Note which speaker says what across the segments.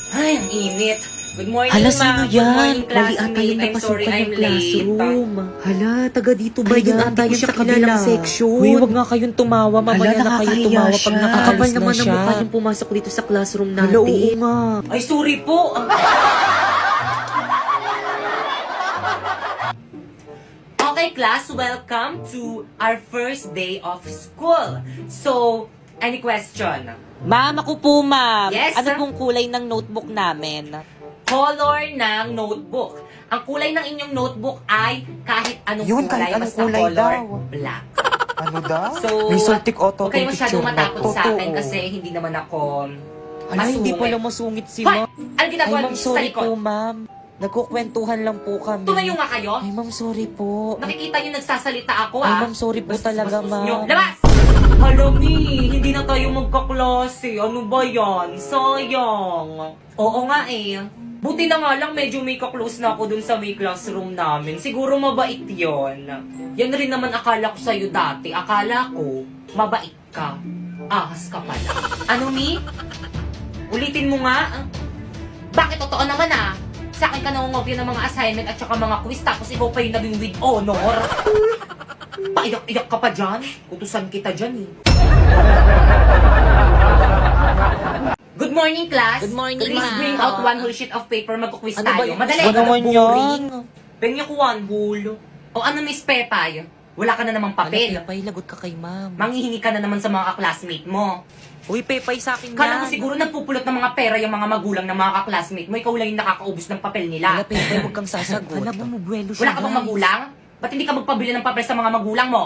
Speaker 1: Ay, ang init. Good morning,
Speaker 2: Hala,
Speaker 1: ma'am.
Speaker 2: sino
Speaker 1: Good
Speaker 2: yan?
Speaker 1: morning,
Speaker 2: Mali ata
Speaker 1: classmate.
Speaker 2: yung
Speaker 1: I'm sorry,
Speaker 2: napasukan
Speaker 1: I'm
Speaker 2: ng
Speaker 1: late.
Speaker 2: classroom. Hala, taga dito ba
Speaker 3: Ay,
Speaker 2: yan?
Speaker 3: ata
Speaker 2: Hindi ko
Speaker 3: yan
Speaker 2: siya
Speaker 3: sa kabilang
Speaker 2: kilala.
Speaker 3: section.
Speaker 2: Uy, wag nga kayong tumawa. Mamaya
Speaker 3: Hala,
Speaker 2: na kayo
Speaker 3: nakakahiya
Speaker 2: tumawa pag
Speaker 3: siya.
Speaker 2: nakaalis
Speaker 3: Kakapal
Speaker 2: na
Speaker 3: naman ang
Speaker 2: siya.
Speaker 3: mukha niyong pumasok dito sa classroom natin.
Speaker 2: Hala, oo nga.
Speaker 1: Ay, sorry po. Okay, class, welcome to our first day of school. So, any question?
Speaker 2: Ma'am, ako po, ma'am.
Speaker 1: Yes,
Speaker 2: Ano
Speaker 1: sir?
Speaker 2: pong kulay ng notebook namin?
Speaker 1: Color ng notebook. Ang kulay ng inyong notebook ay kahit anong
Speaker 3: Yun,
Speaker 1: kulay,
Speaker 3: kahit anong
Speaker 1: basta
Speaker 3: kulay
Speaker 1: color
Speaker 3: daw.
Speaker 1: black.
Speaker 3: Ano daw?
Speaker 1: So,
Speaker 3: May Saltic Auto
Speaker 1: huwag kayo masyadong
Speaker 3: picture na.
Speaker 1: matakot sa akin
Speaker 3: Totoo.
Speaker 1: kasi hindi naman ako
Speaker 2: Hala, hindi
Speaker 1: masungit.
Speaker 2: pala masungit si
Speaker 1: Hoy!
Speaker 2: ma'am.
Speaker 1: Ano
Speaker 2: Ay,
Speaker 1: ginagawa
Speaker 2: ma'am,
Speaker 1: niyo sa
Speaker 2: sorry
Speaker 1: likod?
Speaker 2: po, ma'am. Nagkukwentuhan lang po kami.
Speaker 1: Tumayo nga kayo.
Speaker 2: Ay, ma'am, sorry po.
Speaker 1: Nakikita niyo nagsasalita ako,
Speaker 2: Ay,
Speaker 1: ah.
Speaker 2: ma'am, sorry po
Speaker 1: Bastos,
Speaker 2: talaga,
Speaker 1: bastos
Speaker 2: ma'am.
Speaker 1: niyo. Labas! Hello, me. Hindi na tayo magkaklase. Ano ba yan? Sayang. Oo nga eh. Buti na nga lang medyo may kaklose na ako dun sa may classroom namin. Siguro mabait yon. Yan rin naman akala ko sa'yo dati. Akala ko, mabait ka. Ahas ka pala. Ano, me? Ulitin mo nga. Bakit totoo naman ah? Sa akin ka nangungopia ng mga assignment at saka mga quiz tapos ikaw pa yung naging with honor. Paiyak-iyak ka pa dyan. Utusan kita dyan eh. Good morning, class.
Speaker 2: Good morning,
Speaker 1: Please
Speaker 2: ma'am.
Speaker 1: bring out one whole sheet of paper. Mag-quiz
Speaker 2: Ano ba
Speaker 1: tayo.
Speaker 2: yung
Speaker 1: Madali.
Speaker 2: gusto naman
Speaker 1: boring.
Speaker 2: yan?
Speaker 1: Pengen ko one whole. O ano, Miss Pepay? Wala ka na namang papel.
Speaker 2: Hala, Pepay, lagot ka kay ma'am.
Speaker 1: Manghihingi ka na naman sa mga classmate mo.
Speaker 2: Uy, Pepay sa akin
Speaker 1: Kala mo
Speaker 2: yan.
Speaker 1: siguro nagpupulot ng mga pera yung mga magulang ng mga classmate mo. Ikaw lang yung nakakaubos ng papel
Speaker 2: Hala,
Speaker 1: nila.
Speaker 2: Pepay, huwag kang sasagot. Hala, bumubuelo siya,
Speaker 1: Wala ka bang
Speaker 2: guys.
Speaker 1: magulang? Ba't hindi ka magpabili ng papel sa mga magulang mo?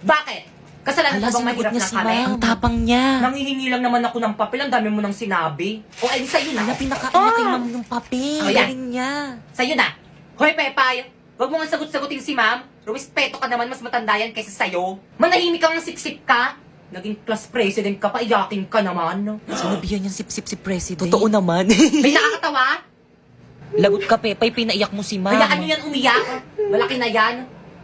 Speaker 1: Bakit? Kasalanan
Speaker 2: Hala,
Speaker 1: ko bang
Speaker 2: sinagot
Speaker 1: mahirap
Speaker 2: niya
Speaker 1: na
Speaker 2: si
Speaker 1: kami?
Speaker 2: ma'am. Ang tapang niya.
Speaker 1: Nanghihingi lang naman ako ng papel. Ang dami mo nang sinabi. O, ay, sa'yo na.
Speaker 2: Hala, pinakain niya kay ma'am yung papel.
Speaker 1: Oh, yan.
Speaker 2: Galing niya.
Speaker 1: Sa'yo na. Hoy, Pepay. Huwag mo nga sagot-sagutin si ma'am. Rumispeto ka naman, mas matanda yan kaysa sa'yo. Manahimik kang siksik ka. Naging class president ka pa, iyaking ka naman.
Speaker 2: Sinabihan niyang sip-sip si President. Totoo naman.
Speaker 1: May nakakatawa?
Speaker 2: Lagot ka, Pepay. Pinaiyak mo si ma'am.
Speaker 1: Hayaan nyo yan umiyak. Malaki na yan.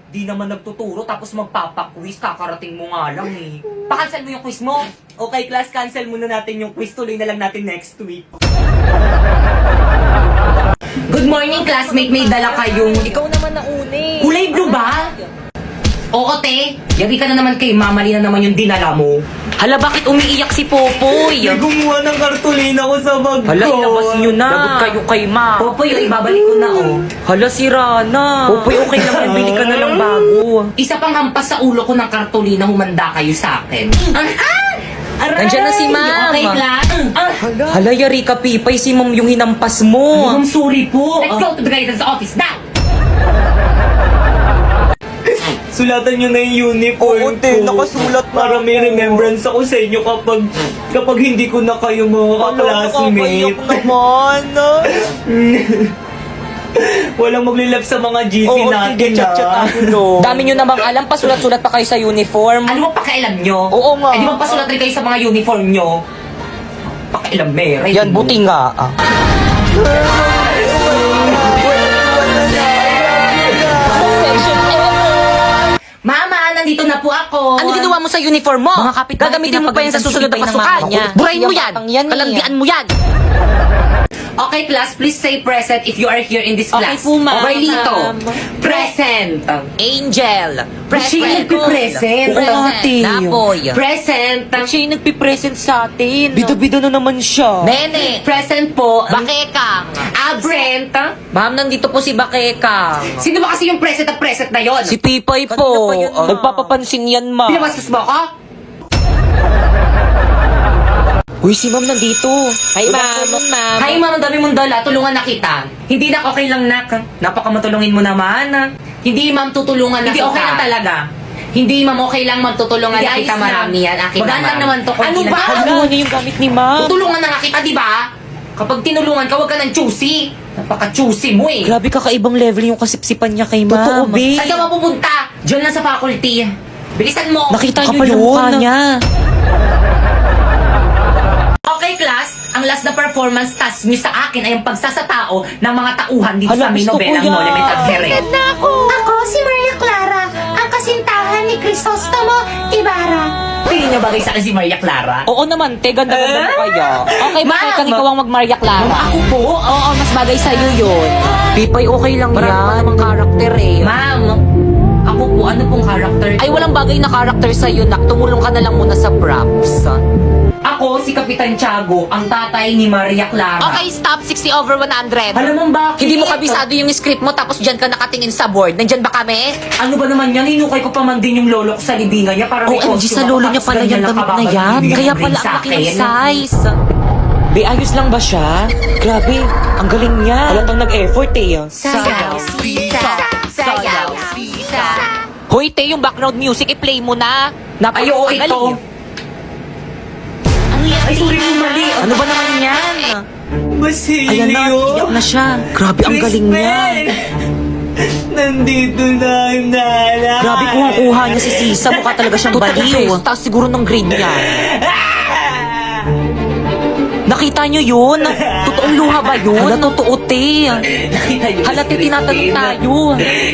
Speaker 1: Di naman nagtuturo tapos magpapaquiz. Kakarating mo nga lang eh. Pa-cancel mo yung quiz mo. Okay, class, cancel muna natin yung quiz. Tuloy na lang natin next week. Good morning, classmate. May dala kayong...
Speaker 2: Ikaw naman na uni.
Speaker 1: Kulay blue ba? Oo, te. Yari ka na naman kay Mama, mali na naman yung dinala mo.
Speaker 2: Hala, bakit umiiyak si Popoy?
Speaker 1: gumawa ng kartolina ko sa bag
Speaker 2: Hala, ilabas niyo na. Lagot kayo kay ma'am.
Speaker 1: Popoy, ibabalik ko na, oh.
Speaker 2: Hala, sira na. Popoy, okay lang. Bili ka na lang bago.
Speaker 1: Isa pang hampas sa ulo ko ng kartolina, humanda kayo sa akin. Aray!
Speaker 2: Nandiyan na si ma'am.
Speaker 1: Okay, class?
Speaker 2: Hala, yari ka, Pipay. Si ma'am yung hinampas mo.
Speaker 1: I'm sorry po. Let's go to the guidance office now! Sulatan nyo na yung uniform
Speaker 3: Oo, te, nakasulat na
Speaker 1: para may
Speaker 3: ako.
Speaker 1: remembrance ako sa inyo kapag hindi ko na kayo mga
Speaker 3: Nakakaiyak
Speaker 1: classmate.
Speaker 3: naman.
Speaker 1: Walang maglilap sa mga GC
Speaker 3: Oo,
Speaker 1: natin,
Speaker 3: sige, chat-chat no.
Speaker 2: Dami nyo namang alam. Pasulat-sulat pa kayo sa uniform.
Speaker 1: Ano mo pakialam nyo?
Speaker 3: Oo nga.
Speaker 1: Eh di magpasulat rin kayo sa mga uniform nyo. Pakialam, Mary.
Speaker 2: Yan, buti nga.
Speaker 1: Mama, nandito na po ako.
Speaker 2: Ano ginawa mo sa uniform mo?
Speaker 1: Mga kapitbahay,
Speaker 2: Gagamitin mo pa yan sa susunod na
Speaker 1: pinapagalitan si
Speaker 2: pasukan.
Speaker 1: Pipay ng mama ko.
Speaker 2: Burahin mo yan.
Speaker 1: Yan eh.
Speaker 2: Kalandian mo yan.
Speaker 1: Okay, class, please say present if you are here in this
Speaker 2: Okay
Speaker 1: class.
Speaker 2: po, ma'am.
Speaker 1: Raylito,
Speaker 2: Ma'am.
Speaker 1: present.
Speaker 2: Angel.
Speaker 1: Siya yung nagpipresent.
Speaker 2: Present.
Speaker 3: Ate.
Speaker 2: Napoy.
Speaker 1: Present.
Speaker 2: Siya yung nagpipresent sa atin. Bida-bida na naman siya. Nene.
Speaker 1: Present po.
Speaker 2: Bakekang.
Speaker 1: Absent.
Speaker 2: Ma'am, nandito po si Bakekang.
Speaker 1: Sino ba kasi yung present at present na yon?
Speaker 2: Si Pipay po.
Speaker 3: Kanina pa yan, ma'am.
Speaker 2: Nagpapapansin yan, ma'am.
Speaker 1: Pinamastos mo ako?
Speaker 2: Uy, si ma'am nandito. Hi, ma'am.
Speaker 1: Hi, ma'am, ang dami mong dala. Tulungan na kita. Hindi na okay lang, nak. Napakamatulungin mo naman. Hindi, ma'am, tutulungan na kita. Hindi, okay lang talaga. Hindi, ma'am, okay lang, ma'am, tutulungan na kita. Marami yan. Akin Magaan lang naman to. Ano ba?
Speaker 2: Hala, ano yung gamit ni ma'am?
Speaker 1: Tutulungan na nga kita, di ba? Kapag tinulungan ka, huwag ka ng choosy. Napaka-choosy mo eh.
Speaker 2: Grabe, kakaibang level yung kasipsipan niya kay ma'am.
Speaker 3: Totoo, babe.
Speaker 1: Saan ka mapupunta? Diyan lang sa faculty. Bilisan mo.
Speaker 2: Nakita niyo
Speaker 3: Kapal yung
Speaker 2: yun.
Speaker 3: mukha
Speaker 2: niya.
Speaker 1: Okay, class. Ang last na performance task niyo sa akin ay ang pagsasatao ng mga tauhan dito
Speaker 2: Hala,
Speaker 1: sa aming
Speaker 2: gusto ko
Speaker 1: nobelang
Speaker 2: yan.
Speaker 1: Noli Me Tangere.
Speaker 4: Ako si Maria Clara, ang kasintahan ni Crisostomo Ibarra.
Speaker 1: Tingin niyo bagay sa akin si Maria Clara?
Speaker 2: Oo naman, te. Ganda-ganda mo kaya. Okay,
Speaker 1: Ma'am!
Speaker 2: bakit kang ikaw ang mag-Maria Clara?
Speaker 1: Ma'am, ako po?
Speaker 2: Oo, mas bagay sa'yo yun. Pipay, okay lang yan. Marami namang karakter eh.
Speaker 1: Ma'am, ako po, ano pong character?
Speaker 2: Ay, walang bagay na karakter sa'yo, nak. Tumulong ka na lang muna sa props.
Speaker 1: Ako, si Kapitan Tiago, ang tatay ni Maria Clara.
Speaker 2: Okay, stop. 60/100.
Speaker 1: Alam mo bakit?
Speaker 2: Hindi mo kabisado yung script mo tapos dyan ka nakatingin sa board. Nandyan ba kami?
Speaker 1: Ano ba naman yan? Hinukay ko pa man din yung lolo ko sa libingan niya para may
Speaker 2: OMG, sa lolo niya pala yung damit na yan. Kaya pala ang laki ng size. Be, ayos lang ba siya? Grabe, ang galing niya. Halatang nag-effort eh.
Speaker 4: Sayaw, sisa, sayaw, sisa.
Speaker 2: Hoy, te, yung background music, i-play mo na.
Speaker 1: Ay, oo, ito. Ay, sorry po, mali.
Speaker 2: Ano ba naman yan?
Speaker 3: Basilio.
Speaker 2: Ayan na, iyak na siya. Grabe, ang galing niya.
Speaker 3: Nandito na ang nanay.
Speaker 2: Grabe, kuha niya si Sisa. Mukha talaga siyang baliw. Taas siguro ng grade niya. Nakita niyo yun? Totoong luha ba yun? Hala, totoo, te.
Speaker 1: Nakita niyo
Speaker 2: Hala, te, tinatanong tayo.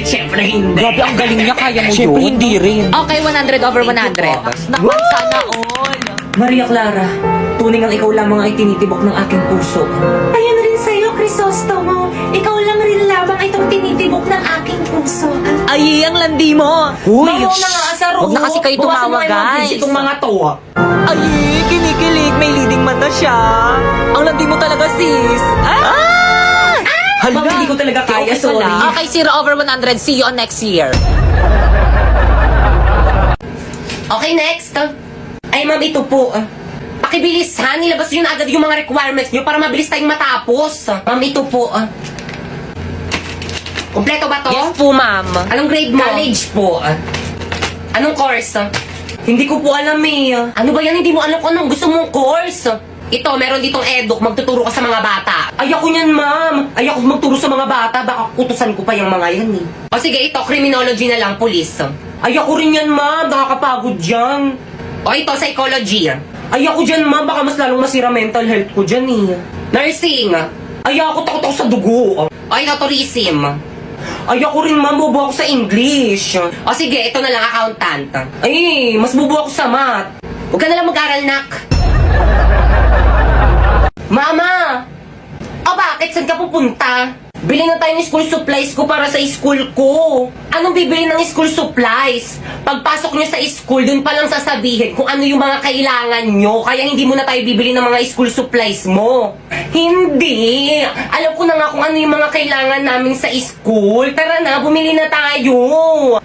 Speaker 1: Siyempre hindi.
Speaker 2: Grabe, ang galing niya. Kaya mo
Speaker 3: Siyempre,
Speaker 2: yun?
Speaker 3: hindi rin.
Speaker 2: Okay, 100/100. Naman, sana all.
Speaker 1: Maria Clara, tunay ang ikaw lamang ay tinitibok ng aking puso.
Speaker 4: Ayun rin sa'yo, Crisostomo. Ikaw lang rin lamang itong tinitibok ng aking puso.
Speaker 2: Ay, ang landi mo. Uy,
Speaker 1: Mamaw na nga sa
Speaker 2: Huwag na kasi kayo tumawa, guys.
Speaker 1: Itong mga to.
Speaker 2: Ay, kinikilig. May leading man na siya. Ang landi mo talaga, sis. Ah!
Speaker 1: Ma'am, hindi ko talaga kaya,
Speaker 2: Okay
Speaker 1: sorry.
Speaker 2: pala. Okay, 0/100. See you on next year.
Speaker 4: Okay, next. Ay, ma'am, ito po. Pakibilis, ha? Nilabas nyo na agad yung mga requirements nyo para mabilis tayong matapos. Ma'am, ito po. Kompleto ba to?
Speaker 2: Yes po, ma'am.
Speaker 4: Anong grade mo? College po. Anong course?
Speaker 1: Hindi ko po alam eh.
Speaker 4: Ano ba yan? Hindi mo alam kung anong gusto mong course. Ito, meron ditong eduk. Magtuturo ka sa mga bata.
Speaker 1: Ayoko niyan, ma'am. Ayoko magturo sa mga bata. Baka kutusan ko pa yung mga yan eh.
Speaker 4: O sige, ito, criminology na lang, police.
Speaker 1: Ayoko rin yan, ma'am. Nakakapagod yan.
Speaker 4: O ito, psychology.
Speaker 1: Ayoko dyan, ma'am. Baka mas lalong masira mental health ko dyan eh.
Speaker 4: Nursing.
Speaker 1: Ayoko, takot ako sa dugo.
Speaker 4: O ito, tourism.
Speaker 1: Ayoko rin, ma'am. Bobo ako sa English.
Speaker 4: O sige, ito na lang, accountant.
Speaker 1: Ay, mas bobo ako sa math.
Speaker 4: Huwag ka na lang mag-aral, nak. Mama! O bakit? Saan ka pupunta? Bili na tayo ng school supplies ko para sa school ko. Anong bibili ng school supplies? Pagpasok nyo sa school, dun pa lang sasabihin kung ano yung mga kailangan nyo. Kaya hindi mo na tayo bibili ng mga school supplies mo. Hindi! Alam ko na nga kung ano yung mga kailangan namin sa school. Tara na, bumili na tayo.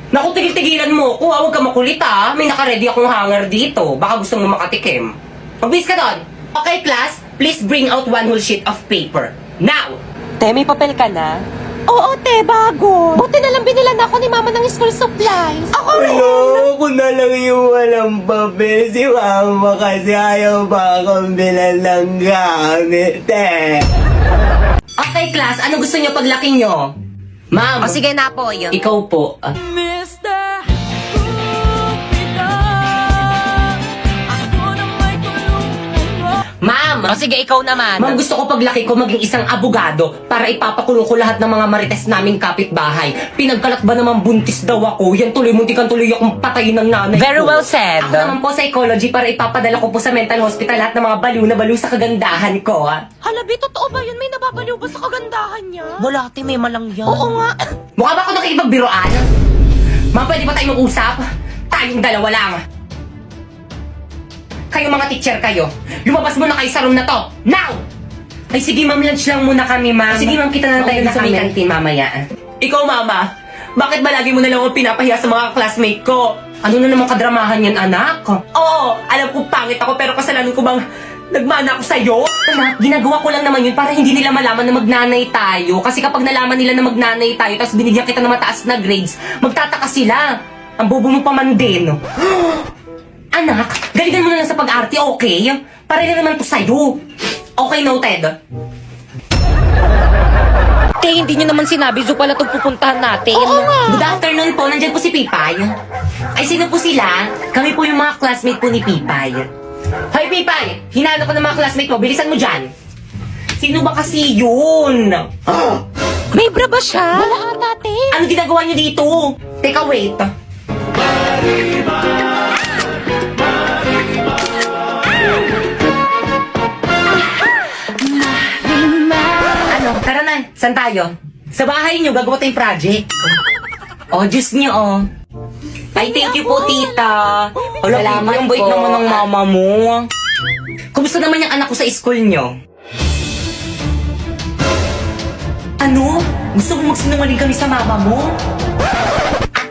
Speaker 4: Naku, tigil-tigilan mo ko. Huwag ka makulit ha. May nakaredy akong hanger dito. Baka gusto mo makatikim. Magbis ka doon. Okay, class, please bring out one whole sheet of paper. Now!
Speaker 2: Te, may papel ka na?
Speaker 5: Oo, te, bago. Buti na lang binilan ako ni mama ng school supplies. Ako rin.
Speaker 3: Ako na lang yung walang papel. Si mama kasi ayaw pa akong bilan ng gamit eh.
Speaker 4: Okay, class, ano gusto nyo paglaki nyo? Ma'am,
Speaker 2: O sige na po, yun.
Speaker 4: ikaw po. Ma'am,
Speaker 2: O sige, ikaw naman.
Speaker 4: ma'am, gusto ko paglaki ko maging isang abogado para ipapakulong ko lahat ng mga marites naming kapitbahay. Pinagkalat ba naman buntis daw ako? Yan tuloy, muntikan tuloy akong patayin ng nanay
Speaker 2: Very
Speaker 4: ko.
Speaker 2: well said.
Speaker 4: Ako naman po psychology para ipapadala ko po sa mental hospital lahat ng mga baliw na baliw sa kagandahan ko.
Speaker 5: Halabi, totoo ba yun? May nababaliw ba sa kagandahan niya?
Speaker 2: Wala, te, may malang yan.
Speaker 5: Oo nga.
Speaker 4: Mukha ba ako nakikipagbiroan? Ma'am, pwede ba tayo mag-usap? Tayong dalawa lang. Kayo mga teacher kayo, lumabas muna kayo sa room na to. Now!
Speaker 1: Ay, sige, ma'am. Lunch lang muna kami, ma'am.
Speaker 4: Sige ma'am, kita na tayo
Speaker 1: Okay na
Speaker 4: sa may
Speaker 1: kami.
Speaker 4: kantin mamaya.
Speaker 1: Ikaw, mama. Bakit ba lagi mo na lang ako pinapahiya sa mga classmate ko?
Speaker 4: Ano na naman kadramahan yan, anak?
Speaker 1: Oo, alam ko pangit ako pero kasalanan ko bang nagmana ako sa'yo?
Speaker 4: Anak, ginagawa ko lang naman yun para hindi nila malaman na magnanay tayo. Kasi kapag nalaman nila na magnanay tayo, tapos binigyan kita ng mataas na grades, magtataka sila.
Speaker 1: Ang bobo mo pa man din.
Speaker 4: Anak, galitan mo na lang sa pag-arte, okay? Para na naman to sa'yo. Okay, noted.
Speaker 2: Te, hindi nyo naman sinabi, Zo pala itong pupuntahan natin.
Speaker 4: Good afternoon po, nandyan po si Pipay. Ay, sino po sila? Kami po yung mga classmate po ni Pipay. Hoy, Pipay! Hinalo ko ng mga classmate mo, bilisan mo dyan. Sino ba kasi yun?
Speaker 5: May bra ba siya? Wala ata, te.
Speaker 4: Ano ginagawa niyo dito? Teka, wait. Saan tayo? Sa bahay nyo, gagawa tayong project. Oh, juice nyo, oh.
Speaker 1: Ay, thank you po, tita. Hala,
Speaker 4: Salamat
Speaker 1: ang bait
Speaker 4: po.
Speaker 1: naman ng mama mo.
Speaker 4: Kumusta naman yung anak ko sa school nyo?
Speaker 1: Ano? Gusto mo magsinungaling kami sa mama mo?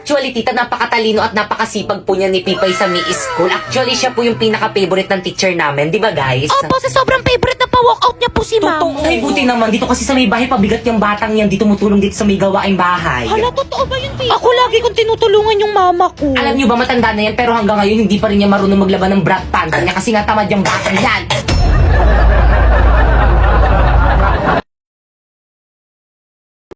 Speaker 4: Actually, tita, napakatalino at napakasipag po niya ni Pipay sa Mi School. Actually, siya po yung pinaka-favorite ng teacher namin. Di ba, guys?
Speaker 5: Opo, sa sobrang favorite na pa-walkout niya po si Mama.
Speaker 1: Ay, buti naman. Dito kasi sa may bahay, pabigat yung batang yan. Di tumutulong dito sa may gawaing bahay.
Speaker 5: Hala, totoo ba yun, Tita? Ako lagi kong tinutulungan yung mama ko.
Speaker 4: Alam niyo ba, matanda na yan, pero hanggang ngayon, hindi pa rin niya marunong maglaban ng brat pants niya kasi nga tamad yung batang yan.